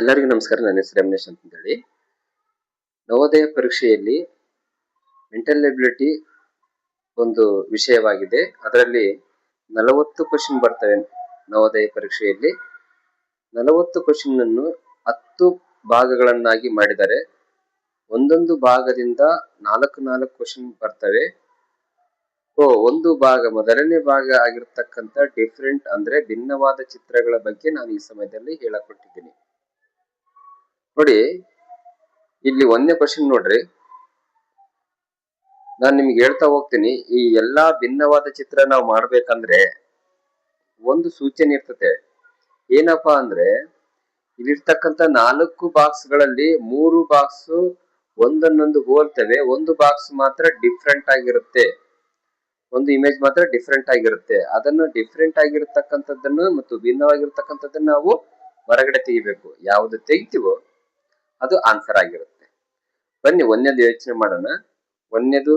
ಎಲ್ಲರಿಗೂ ನಮಸ್ಕಾರ. ನನ್ನ ಹೆಸರು ರಮೇಶ್ ಅಂತ ಹೇಳಿ. ನವೋದಯ ಪರೀಕ್ಷೆಯಲ್ಲಿ ಮೆಂಟಲ್ ಎಬಿಲಿಟಿ ಒಂದು ವಿಷಯವಾಗಿದೆ. ಅದರಲ್ಲಿ 40 ಕ್ವಶನ್ ಬರ್ತವೆ. ನವೋದಯ ಪರೀಕ್ಷೆಯಲ್ಲಿ 40 ಕ್ವಶನ್ ಅನ್ನು 10 ಭಾಗಗಳನ್ನಾಗಿ ಮಾಡಿದ್ದಾರೆ. ಒಂದೊಂದು ಭಾಗದಿಂದ 4 ಕ್ವಶನ್ ಬರ್ತವೆ. ಒಂದು ಭಾಗ, ಮೊದಲನೇ ಭಾಗ ಆಗಿರ್ತಕ್ಕಂಥ ಡಿಫರೆಂಟ್ ಅಂದ್ರೆ ಭಿನ್ನವಾದ ಚಿತ್ರಗಳ ಬಗ್ಗೆ ನಾನು ಈ ಸಮಯದಲ್ಲಿ ಹೇಳಕೊಟ್ಟಿದ್ದೀನಿ. ನೋಡಿ, ಇಲ್ಲಿ ಒಂದನೇ ಕ್ವಶನ್ ನೋಡ್ರಿ. ನಾನು ನಿಮ್ಗೆ ಹೇಳ್ತಾ ಹೋಗ್ತೀನಿ. ಈ ಎಲ್ಲಾ ಭಿನ್ನವಾದ ಚಿತ್ರ ನಾವು ಮಾಡ್ಬೇಕಂದ್ರೆ ಒಂದು ಸೂಚನೆ ಇರ್ತದೆ. ಏನಪ್ಪಾ ಅಂದ್ರೆ, ಇಲ್ಲಿರ್ತಕ್ಕಂಥ 4 ಬಾಕ್ಸ್ ಗಳಲ್ಲಿ 3 ಬಾಕ್ಸ್ ಒಂದನ್ನೊಂದು ಹೋಲ್ತವೆ, ಒಂದು ಬಾಕ್ಸ್ ಮಾತ್ರ ಡಿಫ್ರೆಂಟ್ ಆಗಿರುತ್ತೆ. ಒಂದು ಇಮೇಜ್ ಮಾತ್ರ ಡಿಫ್ರೆಂಟ್ ಆಗಿರುತ್ತೆ. ಅದನ್ನು ಡಿಫ್ರೆಂಟ್ ಆಗಿರತಕ್ಕಂಥದ್ದನ್ನು ಮತ್ತು ಭಿನ್ನವಾಗಿರ್ತಕ್ಕಂಥದ್ದನ್ನು ನಾವು ಹೊರಗಡೆ ತೆಗಿಬೇಕು. ಯಾವುದು ತೆಗಿತೀವೋ ಅದು ಆನ್ಸರ್ ಆಗಿರುತ್ತೆ. ಬನ್ನಿ ಒಂದನೇದು ಯೋಚನೆ ಮಾಡೋಣ. ಒಂದನೇದು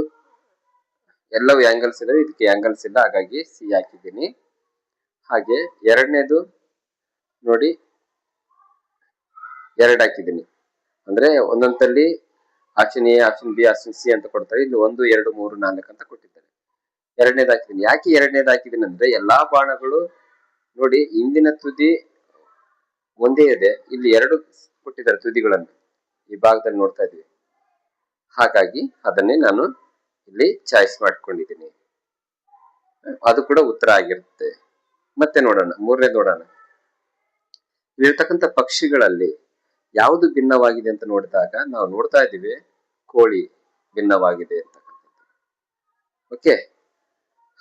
ಎಲ್ಲವೂ ಆಂಗಲ್ಸ್ ಇದಾವೆ, ಇದಕ್ಕೆ ಆಂಗಲ್ಸ್ ಇಲ್ಲ, ಹಾಗಾಗಿ ಸಿ ಹಾಕಿದ್ದೀನಿ. ಹಾಗೆ ಎರಡನೇದು ನೋಡಿ 2 ಹಾಕಿದ್ದೀನಿ. ಅಂದ್ರೆ ಒಂದೊಂದಲ್ಲಿ option A, option B, option C ಅಂತ ಕೊಡ್ತಾರೆ. ಇಲ್ಲಿ 1, 2, 3, 4 ಅಂತ ಕೊಟ್ಟಿದ್ದಾರೆ. ಎರಡನೇದು ಹಾಕಿದ್ದೀನಿ. ಯಾಕೆ ಎರಡನೇದು ಹಾಕಿದ್ದೀನಿ ಅಂದ್ರೆ, ಎಲ್ಲಾ ಬಾಣಗಳು ನೋಡಿ ಹಿಂದಿನ ತುದಿ ಒಂದೇ ಇದೆ, ಇಲ್ಲಿ 2 ಕೊಟ್ಟಿದ್ದಾರೆ ತುದಿಗಳನ್ನು ಈ ಭಾಗದಲ್ಲಿ ನೋಡ್ತಾ ಇದೀವಿ. ಹಾಗಾಗಿ ಅದನ್ನೇ ನಾನು ಇಲ್ಲಿ ಚಾಯ್ಸ್ ಮಾಡ್ಕೊಂಡಿದ್ದೀನಿ. ಅದು ಕೂಡ ಉತ್ತರ ಆಗಿರುತ್ತೆ. ಮತ್ತೆ ನೋಡೋಣ, ಮೂರನೇದು ನೋಡೋಣ. ಇಲ್ಲಿರ್ತಕ್ಕಂಥ ಪಕ್ಷಿಗಳಲ್ಲಿ ಯಾವುದು ಭಿನ್ನವಾಗಿದೆ ಅಂತ ನೋಡಿದಾಗ ನಾವು ನೋಡ್ತಾ ಇದ್ದೀವಿ ಕೋಳಿ ಭಿನ್ನವಾಗಿದೆ ಅಂತಕ್ಕಂಥದ್ದು. ಓಕೆ.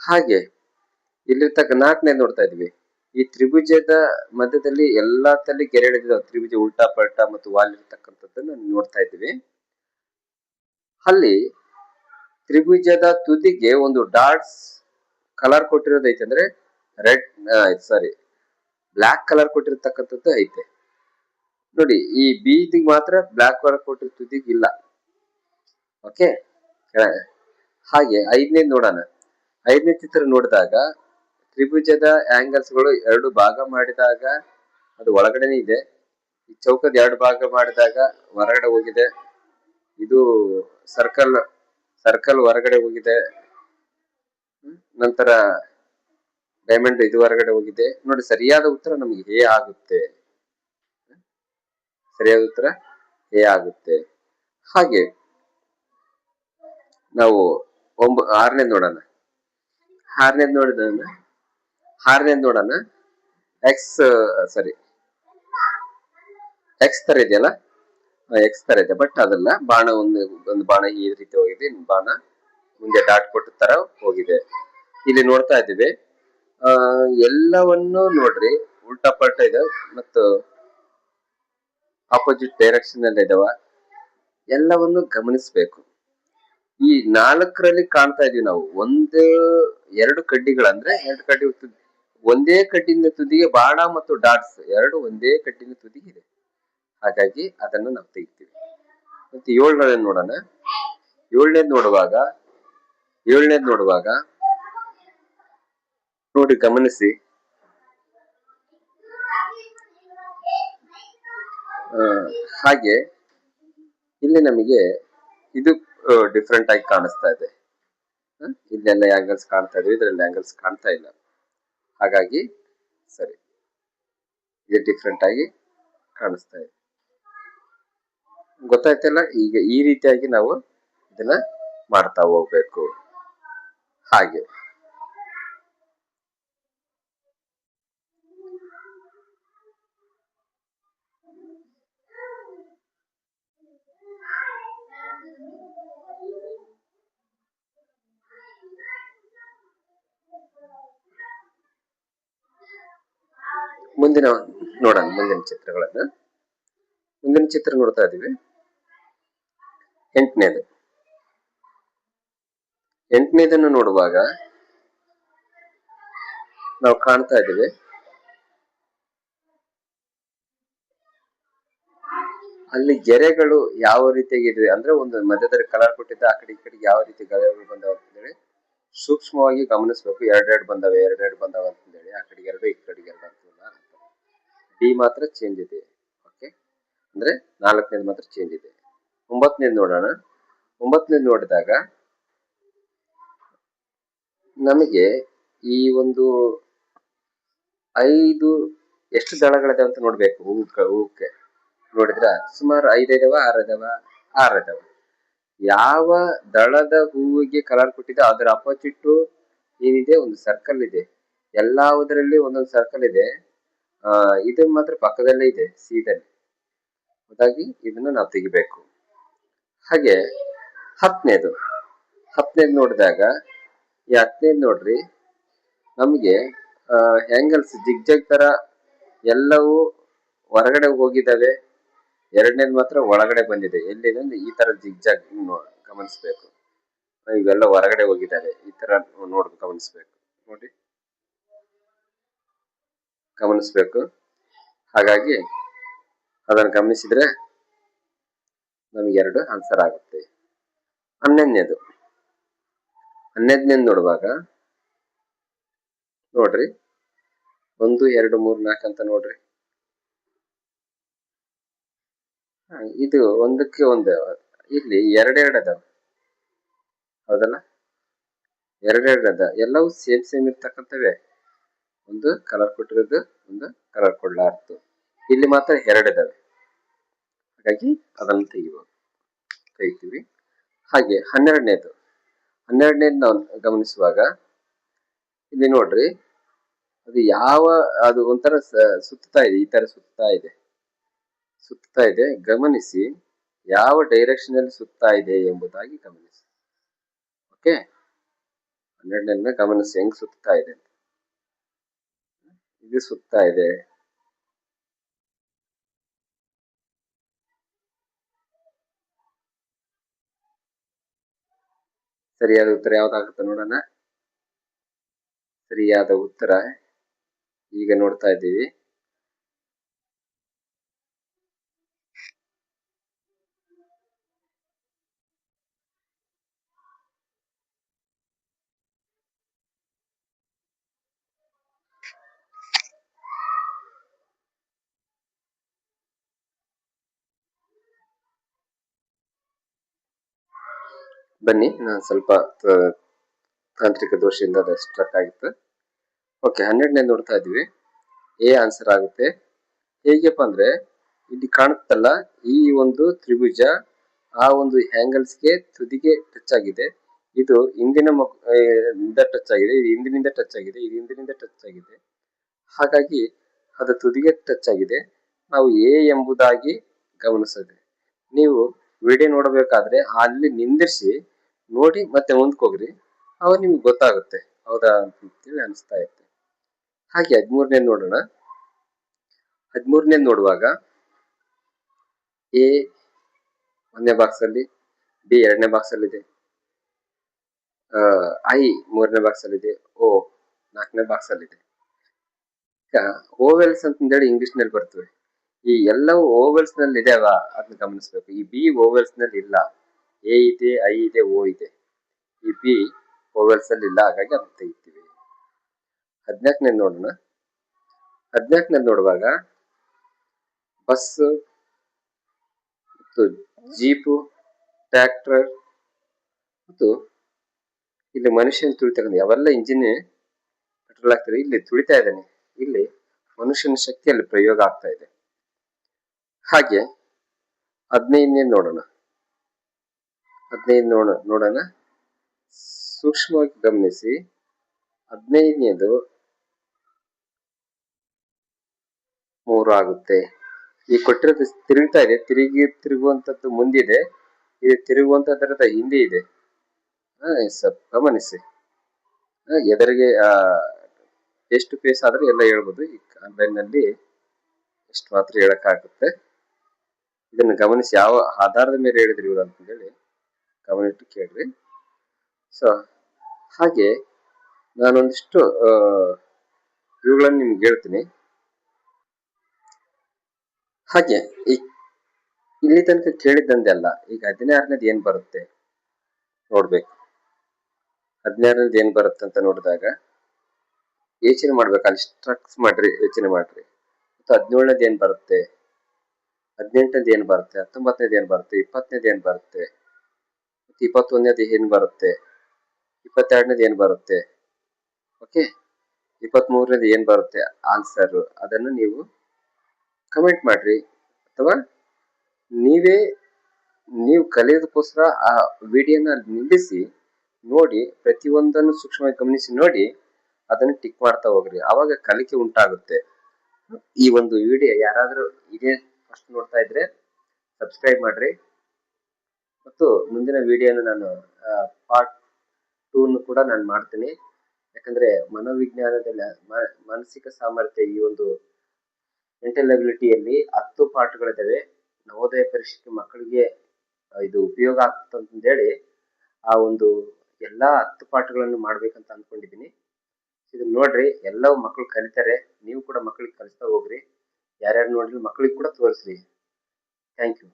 ಹಾಗೆ ಇಲ್ಲಿರ್ತಕ್ಕ 4ನೇದು ನೋಡ್ತಾ ಇದೀವಿ. ಈ ತ್ರಿಭುಜದ ಮಧ್ಯದಲ್ಲಿ ಎಲ್ಲಾ ತಲೆ ಗೆರೆ ಎಳೆದಿದ್ದಾವೆ. ತ್ರಿಭುಜ ಉಲ್ಟಾ ಪಲ್ಟಾ ಮತ್ತು ವಾಲ್ ಇರ್ತಕ್ಕಂಥದ್ದನ್ನು ನೋಡ್ತಾ ಇದ್ದೀವಿ. ಅಲ್ಲಿ ತ್ರಿಭುಜದ ತುದಿಗೆ ಒಂದು ಡಾಟ್ಸ್ ಕಲರ್ ಕೊಟ್ಟಿರೋದು ಐತೆ, ಅಂದ್ರೆ ರೆಡ್ ಬ್ಲಾಕ್ ಕಲರ್ ಕೊಟ್ಟಿರ್ತಕ್ಕಂಥದ್ದು ಐತೆ ನೋಡಿ. ಈ ಬೀದಿಗೆ ಮಾತ್ರ ಬ್ಲಾಕ್ ಕಲರ್ ಕೊಟ್ಟಿರೋ ತುದಿಗೆ ಇಲ್ಲ. ಓಕೆ. ಹಾಗೆ 5ನೇದು ನೋಡೋಣ. 5ನೇ ಚಿತ್ರ ನೋಡಿದಾಗ ತ್ರಿಭುಜದ ಆಂಗಲ್ಸ್ ಗಳು 2 ಭಾಗ ಮಾಡಿದಾಗ ಅದು ಒಳಗಡೆನೆ ಇದೆ. ಈ ಚೌಕದ 2 ಭಾಗ ಮಾಡಿದಾಗ ಹೊರಗಡೆ ಹೋಗಿದೆ. ಇದು ಸರ್ಕಲ್ ಹೊರಗಡೆ ಹೋಗಿದೆ. ನಂತರ ಡೈಮಂಡ್ ಇದು ಹೊರಗಡೆ ಹೋಗಿದೆ. ನೋಡಿ, ಸರಿಯಾದ ಉತ್ತರ ನಮಗೆ ಎ ಆಗುತ್ತೆ. ಸರಿಯಾದ ಉತ್ತರ ಎ ಆಗುತ್ತೆ. ಹಾಗೆ ನಾವು 6ನೇದು ನೋಡೋಣ. 6ನೇದು ನೋಡೋಣ. ಎಕ್ಸ್ ತರ ಇದೆಯಲ್ಲ, ಎಕ್ಸ್ ತರ ಇದೆ, ಬಟ್ ಅದಲ್ಲ. ಬಾಣ ಒಂದು ಬಾಣ ಈ ರೀತಿ ಹೋಗಿದೆ, ಬಾಣ ಮುಂದೆ ಡಾಟ್ ಕೊಟ್ಟ ತರ ಹೋಗಿದೆ. ಇಲ್ಲಿ ನೋಡ್ತಾ ಇದ್ದೀವಿ. ಎಲ್ಲವನ್ನು ನೋಡ್ರಿ ಉಲ್ಟಾ ಪಲ್ಟಾ ಇದೆ ಮತ್ತು ಆಪೋಸಿಟ್ ಡೈರೆಕ್ಷನ್ ಅಲ್ಲಿ ಇದಾವ. ಎಲ್ಲವನ್ನು ಗಮನಿಸಬೇಕು. ಈ 4ರಲ್ಲಿ ಕಾಣ್ತಾ ಇದೀವಿ ನಾವು 2 ಕಡ್ಡಿಗಳಂದ್ರೆ 2 ಕಡ್ಡಿ ಒಂದೇ ಕಡ್ಡಿನ ತುದಿಗೆ ಬಾಣ ಮತ್ತು ಡಾಟ್ಸ್ 2 ಒಂದೇ ಕಡ್ಡಿನ ತುದಿಗೆ ಇದೆ. ಹಾಗಾಗಿ ಅದನ್ನು ನಾವು ತೆಗಿತೀವಿ. ಮತ್ತೆ 7ನೇದು ನೋಡೋಣ. 7ನೇದು ನೋಡುವಾಗ ನೋಡಿ, ಗಮನಿಸಿ. ಹಾಗೆ ಇಲ್ಲಿ ನಮಗೆ ಇದು ಡಿಫ್ರೆಂಟ್ ಆಗಿ ಕಾಣಿಸ್ತಾ ಇದೆ. ಇಲ್ಲೆಲ್ಲ ಆಂಗಲ್ಸ್ ಕಾಣ್ತಾ ಇದೆ, ಇದರಲ್ಲಿ ಆಂಗಲ್ಸ್ ಕಾಣ್ತಾ ಇಲ್ಲ. ಹಾಗಾಗಿ ಸರಿ, ಇದು ಡಿಫ್ರೆಂಟ್ ಆಗಿ ಕಾಣಿಸ್ತಾ ಇದೆ. ಗೊತ್ತಾಯ್ತಲ್ಲ? ಈಗ ಈ ರೀತಿಯಾಗಿ ನಾವು ಇದನ್ನ ಮಾಡ್ತಾ ಹೋಗ್ಬೇಕು. ಹಾಗೆ ಮುಂದಿನ ಚಿತ್ರಗಳನ್ನ. ಮುಂದಿನ ಚಿತ್ರ ನೋಡ್ತಾ ಇದೀವಿ. 8ನೇದನ್ನು ನೋಡುವಾಗ ನಾವು ಕಾಣ್ತಾ ಇದ್ದೀವಿ ಅಲ್ಲಿ ಗೆರೆಗಳು ಯಾವ ರೀತಿಯಾಗಿದ್ವಿ ಅಂದ್ರೆ, ಒಂದು ಮಧ್ಯದಲ್ಲಿ ಕಲರ್ ಕೊಟ್ಟಿದ್ದ ಆ ಕಡೆ ಈ ಕಡೆ ಯಾವ ರೀತಿ ಗೆರೆಗಳು ಬಂದಾವ ಅಂತ ಹೇಳಿ ಸೂಕ್ಷ್ಮವಾಗಿ ಗಮನಿಸಬೇಕು. 2 ಬಂದಾವೆ ಅಂತ ಹೇಳಿ ಆ ಕಡೆ 2 ಈ ಕಡೆ 2 ಅಂತಲ್ಲ. ಡಿ ಮಾತ್ರ ಚೇಂಜ್ ಇದೆ. ಓಕೆ. ಅಂದ್ರೆ 4ನೇದು ಮಾತ್ರ ಚೇಂಜ್ ಇದೆ. 9ನೇದು ನೋಡೋಣ. 9ನೇದು ನೋಡಿದಾಗ ನಮಗೆ ಈ ಒಂದು 5 ಎಷ್ಟು ದಳಗಳಿದೆ ಅಂತ ನೋಡ್ಬೇಕು. ಹೂಕ್ಕೆ ನೋಡಿದ್ರ ಸುಮಾರು 5 ಇದಾವ, 6 ಇದಾವ, 6 ಇದಾವ. ಯಾವ ದಳದ ಹೂವಿಗೆ ಕಲರ್ ಕೊಟ್ಟಿದೆ ಅದರ ಅಪೋಸಿಟ್ ಏನಿದೆ ಒಂದು ಸರ್ಕಲ್ ಇದೆ. ಎಲ್ಲದರಲ್ಲಿ ಒಂದೊಂದು ಸರ್ಕಲ್ ಇದೆ. ಇದು ಮಾತ್ರ ಪಕ್ಕದಲ್ಲೇ ಇದೆ ಸೀದಲ್ಲಿ. ಹಾಗಾಗಿ ಇದನ್ನ ನಾವು ತೆಗಿಬೇಕು. ಹಾಗೆ 10ನೇದು ನೋಡಿದಾಗ ಈ 10ನೇದು ನೋಡ್ರಿ, ನಮಗೆ ಹ್ಯಾಂಗಲ್ಸ್ ಜಿಗ್ಜಾಗ್ ತರ ಎಲ್ಲವೂ ಹೊರಗಡೆ ಹೋಗಿದ್ದಾವೆ. 2ನೇದು ಮಾತ್ರ ಒಳಗಡೆ ಬಂದಿದೆ. ಎಲ್ಲಿದೆ ಅಂದ್ರೆ ಈ ತರ ಜಿಗ್ಜಾಗ್ ಗಮನಿಸ್ಬೇಕು. ಇವೆಲ್ಲ ಹೊರಗಡೆ ಹೋಗಿದ್ದಾವೆ. ಈ ತರ ಗಮನಿಸ್ಬೇಕು. ನೋಡಿ, ಗಮನಿಸ್ಬೇಕು. ಹಾಗಾಗಿ ಅದನ್ನು ಗಮನಿಸಿದ್ರೆ ನಮಗೆ 2 ಆನ್ಸರ್ ಆಗುತ್ತೆ. 11ನೇದು ನೋಡುವಾಗ ನೋಡ್ರಿ, 1 2 3 4 ಅಂತ ನೋಡ್ರಿ. ಇದು ಒಂದಕ್ಕೆ ಒಂದು, ಇಲ್ಲಿ 2 ಅದಾವ, ಹೌದಲ್ಲ? 2 ಅದ. ಎಲ್ಲವೂ ಸೇಮ್ ಇರ್ತಕ್ಕಂಥವೇ. ಒಂದು ಕಲರ್ ಕೊಟ್ಟಿರೋದು, ಒಂದು ಕಲರ್ ಕೊಡ್ಲಾರ್ದು. ಇಲ್ಲಿ ಮಾತ್ರ 2 ಇದಾವೆ. ಹಾಗಾಗಿ ಅದನ್ನು ತೆಗಿತೀವಿ. ಹಾಗೆ 12ನೇದು ನಾವು ಗಮನಿಸುವಾಗ ಇಲ್ಲಿ ನೋಡ್ರಿ, ಅದು ಅದು ಒಂಥರ ಸುತ್ತಾ ಇದೆ. ಈ ತರ ಸುತ್ತಾ ಇದೆ. ಗಮನಿಸಿ, ಯಾವ ಡೈರೆಕ್ಷನ್ ಅಲ್ಲಿ ಸುತ್ತಾ ಇದೆ ಎಂಬುದಾಗಿ ಗಮನಿಸಿ. ಓಕೆ, 12ನೇದನ್ನ ಗಮನಿಸಿ ಹೆಂಗ್ ಸುತ್ತಾ ಇದೆ ಅಂತ. ಇದು ಸುತ್ತಾ ಇದೆ. ಸರಿಯಾದ ಉತ್ತರ ಯಾವ್ದಾಗುತ್ತೆ ನೋಡೋಣ. ಸರಿಯಾದ ಉತ್ತರ ಈಗ ನೋಡ್ತಾ ಇದ್ದೀವಿ. ಬನ್ನಿ, ನಾನು ಸ್ವಲ್ಪ ತಾಂತ್ರಿಕ ದೋಷದಿಂದ ಅದು ಸ್ಟ್ರಕ್ ಆಗಿತ್ತು. ಓಕೆ, 12ನೇದು ನೋಡ್ತಾ ಇದ್ವಿ. ಎ ಆನ್ಸರ್ ಆಗುತ್ತೆ. ಹೇಗಪ್ಪ ಅಂದ್ರೆ, ಇಲ್ಲಿ ಕಾಣುತ್ತಲ್ಲ, ಈ ಒಂದು ತ್ರಿಭುಜ ಆ ಒಂದು ಹ್ಯಾಂಗಲ್ಸ್ಗೆ ತುದಿಗೆ ಟಚ್ ಆಗಿದೆ. ಇದು ಹಿಂದಿನಿಂದ ಟಚ್ ಆಗಿದೆ, ಇದು ಹಿಂದಿನಿಂದ ಟಚ್ ಆಗಿದೆ, ಇದು ಹಿಂದಿನಿಂದ ಟಚ್ ಆಗಿದೆ. ಹಾಗಾಗಿ ಅದು ತುದಿಗೆ ಟಚ್ ಆಗಿದೆ. ನಾವು ಎ ಎಂಬುದಾಗಿ ಗಮನಿಸಿದೆ. ನೀವು ವಿಡಿಯೋ ನೋಡಬೇಕಾದ್ರೆ ಅಲ್ಲಿ ನಿಂದಿರಿಸಿ ನೋಡಿ ಮತ್ತೆ ಮುಂದಕ್ಕೆ ಹೋಗ್ರಿ, ಅವಾಗ ನಿಮ್ಗೆ ಗೊತ್ತಾಗುತ್ತೆ ಹೌದಾ ಅಂತೇಳಿ ಅನಿಸ್ತಾ ಇರುತ್ತೆ. ಹಾಗೆ 13ನೇದು ನೋಡೋಣ. 13ನೇದು ನೋಡುವಾಗ ಎ 1ನೇ ಬಾಕ್ಸ್ ಅಲ್ಲಿ, ಬಿ 2ನೇ ಬಾಕ್ಸ್ ಅಲ್ಲಿ ಇದೆ, ಐ 3ನೇ ಬಾಕ್ಸ್ ಅಲ್ಲಿ ಇದೆ, ಓ 4ನೇ ಬಾಕ್ಸ್ ಅಲ್ಲಿ ಇದೆ. ಈಗ ಓವೆಲ್ಸ್ ಅಂತಂದೇಳಿ ಇಂಗ್ಲಿಷ್ ನಲ್ಲಿ ಬರ್ತವೆ. ಈ ಎಲ್ಲವೂ ಓವೆಲ್ಸ್ ನಲ್ಲಿ ಇದಾವ ಅದನ್ನ ಗಮನಿಸ್ಬೇಕು. ಈ ಬಿ ಓವೆಲ್ಸ್ ನಲ್ಲಿ ಇಲ್ಲ. ಎ ಇದೆ, ಐ ಇದೆ, ಓ ಇದೆ. ಈ ಬಿ ಓವೆಲ್ಸ್ ಅಲ್ಲಿ ಇಲ್ಲ, ಹಾಗಾಗಿ ಅದನ್ನ ತೆಗಿತೀವಿ. 14ನೇದು ನೋಡೋಣ. 14ನೇದು ನೋಡುವಾಗ ಬಸ್ ಮತ್ತು ಜೀಪು, ಟ್ರ್ಯಾಕ್ಟರ್ ಮತ್ತು ಇಲ್ಲಿ ಮನುಷ್ಯನ ತುಳಿತಕ್ಕಂಥ ಯಾವೆಲ್ಲ ಇಂಜಿನ್ ಪೆಟ್ರೋಲ್ ಆಗ್ತದೆ. ಇಲ್ಲಿ ತುಳಿತಾ ಇದ್ದಾನೆ. ಇಲ್ಲಿ ಮನುಷ್ಯನ ಶಕ್ತಿಯಲ್ಲಿ ಪ್ರಯೋಗ ಆಗ್ತಾ ಇದೆ. ಹಾಗೆ 15ನೇದು ನೋಡೋಣ. 15 ನೋಡೋಣ, ಸೂಕ್ಷ್ಮವಾಗಿ ಗಮನಿಸಿ. 15ನೇದು 3 ಆಗುತ್ತೆ. ಈ ಕೊಟ್ಟಿರೋದು ತಿರುಗ್ತಾ ಇದೆ, ತಿರುಗುವಂತದ್ದು ಮುಂದಿದೆ, ಇದು ತಿರುಗುವಂತದ್ರದ ಹಿಂದೆ ಇದೆ. ಗಮನಿಸಿ. ಎದುರಿಗೆ ಫೇಸ್ ಟು ಫೇಸ್ ಆದ್ರೆ ಎಲ್ಲ ಹೇಳ್ಬೋದು. ಈ ಆನ್ಲೈನ್ ನಲ್ಲಿ ಎಷ್ಟು ಮಾತ್ರ ಹೇಳಕ್ಕಾಗುತ್ತೆ. ಇದನ್ನು ಗಮನಿಸಿ, ಯಾವ ಆಧಾರದ ಮೇಲೆ ಹೇಳಿದ್ರಿ ಇವ್ರು ಅಂತ ಹೇಳಿ ಗಮನಿಟ್ಟು ಕೇಳ್ರಿ. ಸೊ ಹಾಗೆ ನಾನೊಂದಿಷ್ಟು ಇವುಗಳನ್ನು ನಿಮ್ಗೆ ಹೇಳ್ತೀನಿ. ಹಾಗೆ ಇಲ್ಲಿ ತನಕ ಕೇಳಿದ್ದಂದೆಲ್ಲ ಈಗ 16ನೇದು ಏನ್ ಬರುತ್ತೆ ನೋಡ್ಬೇಕು. 16ನೇದು ಏನ್ ಬರುತ್ತೆ ಅಂತ ನೋಡಿದಾಗ ಯೋಚನೆ ಮಾಡ್ಬೇಕು. ಅಲ್ಲಿ ಸ್ಟ್ರಕ್ಸ್ ಮಾಡ್ರಿ, ಯೋಚನೆ ಮಾಡ್ರಿ. ಮತ್ತು 17ನೇದು ಏನ್ ಬರುತ್ತೆ, 18ನೇದು ಏನು ಬರುತ್ತೆ, 19ನೇದು ಏನು ಬರುತ್ತೆ, 20ನೇದು ಏನು ಬರುತ್ತೆ, 21ನೇದು ಏನು ಬರುತ್ತೆ, 22ನೇದು ಏನು ಬರುತ್ತೆ, ಓಕೆ, 23ನೇದು ಏನು ಬರುತ್ತೆ ಆನ್ಸರ್, ಅದನ್ನು ನೀವು ಕಮೆಂಟ್ ಮಾಡ್ರಿ. ಅಥವಾ ನೀವು ಕಲಿಯೋದಕ್ಕೋಸ್ಕರ ಆ ವಿಡಿಯೋನ ನಿಲ್ಲಿಸಿ ನೋಡಿ, ಪ್ರತಿಯೊಂದನ್ನು ಸೂಕ್ಷ್ಮವಾಗಿ ಗಮನಿಸಿ ನೋಡಿ, ಅದನ್ನು ಟಿಕ್ ಮಾಡ್ತಾ ಹೋಗ್ರಿ. ಆವಾಗ ಕಲಿಕೆ ಉಂಟಾಗುತ್ತೆ. ಈ ಒಂದು ವಿಡಿಯೋ ಯಾರಾದರೂ ಇದೇ ಫಸ್ಟ್ ನೋಡ್ತಾ ಇದ್ರೆ ಸಬ್ಸ್ಕ್ರೈಬ್ ಮಾಡ್ರಿ. ಮತ್ತು ಮುಂದಿನ ವಿಡಿಯೋನ ನಾನು ಪಾರ್ಟ್ 2 ಕೂಡ ನಾನು ಮಾಡ್ತೀನಿ. ಯಾಕಂದ್ರೆ ಮನೋವಿಜ್ಞಾನದಲ್ಲಿ ಮಾನಸಿಕ ಸಾಮರ್ಥ್ಯ, ಈ ಒಂದು ಮೆಂಟಲ್ ಅಬಿಲಿಟಿಯಲ್ಲಿ 10 ಪಾಠಗಳಿದ್ದಾವೆ. ನವೋದಯ ಪರೀಕ್ಷೆಗೆ ಮಕ್ಕಳಿಗೆ ಇದು ಉಪಯೋಗ ಆಗ್ತಂತೇಳಿ ಆ ಒಂದು ಎಲ್ಲಾ 10 ಪಾಠಗಳನ್ನು ಮಾಡ್ಬೇಕಂತ ಅನ್ಕೊಂಡಿದೀನಿ. ಇದನ್ನ ನೋಡ್ರಿ, ಎಲ್ಲವೂ ಮಕ್ಕಳು ಕಲಿತಾರೆ. ನೀವು ಕೂಡ ಮಕ್ಕಳಿಗೆ ಕಲಿಸ್ತಾ ಹೋಗ್ರಿ. ಯಾರ್ಯಾರು ನೋಡಿದ್ರು ಮಕ್ಕಳಿಗೆ ಕೂಡ ತೋರಿಸ್ರಿ. Thank you.